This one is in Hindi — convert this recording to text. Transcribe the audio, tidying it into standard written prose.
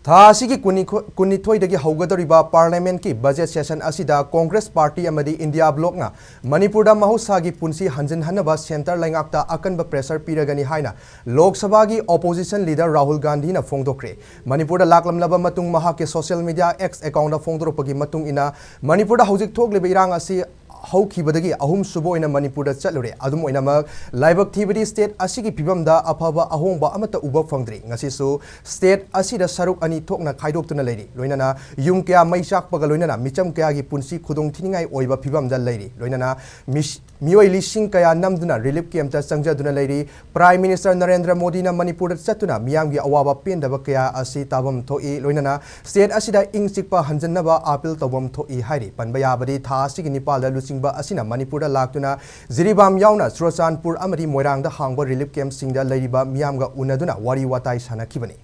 थासिगी कुनिथोइदगी हौगदरिबा पार्लियामेंट की बजट सेशन असिदा कांग्रेस पार्टी अमदी इंडिया ब्लॉक ना मणिपुर दा महौसा की पुंसी हंजिन-हन्नबा सेंटर लैंगाक्ता अकनबा प्रेशर पिरगनी हाइना लोकसभा की ऑपोजिशन लीडर राहुल गांधी ना फोंगदोखरे मणिपुर दा लाकलमलबा मतुंग महाके सोशल मीडिया एक्स अकाउंट फोंगदोरपगी मतुंग इना मणिपुर दा हौजिक थोकलेबा इरांग असि हौखिबदगी अहुम सुबो इना मणिपुर दा चलुरे अदुम ओइनामक लाइबक थिबदी स्टेट असिगी फिबमदा अफबा अहोंबा अमता उबा फंगद्री ngasisu स्टेट असिदा सरुक अनि थोकना खाइदोक्तुना लेरि लोइनाना युम कया मै चाकपगा लोइनाना मिचम कया गी पुंसी खुदोंग थिनिंगाई ओइबा फिबमदा लेरि लोइनाना मियोइ लिसिंग कया नमदुना रिलीफ कैम्पता संगजदुना लेरि प्राइम मिनिस्टर नरेंद्र मोदी ना मणिपुर चतुना मियामगी अवाबा पेंदबा कया असि ताबम थोइ लोइनाना स्टेट असिदा इंग चिकपा हंजनबा अपील तबम थोइ हाइरि पनबा याबदि था असिगी निपालदा लुचिंगबा असिना मणिपुर लाक्तुना जिरिबाम याउना चुरचानपुर अमदि मोइरांगदा हांगबा रिलीफ कैम्प सिंगदा लेरिबा मियामगा उनदुना वारी वाताई सानखिबनि।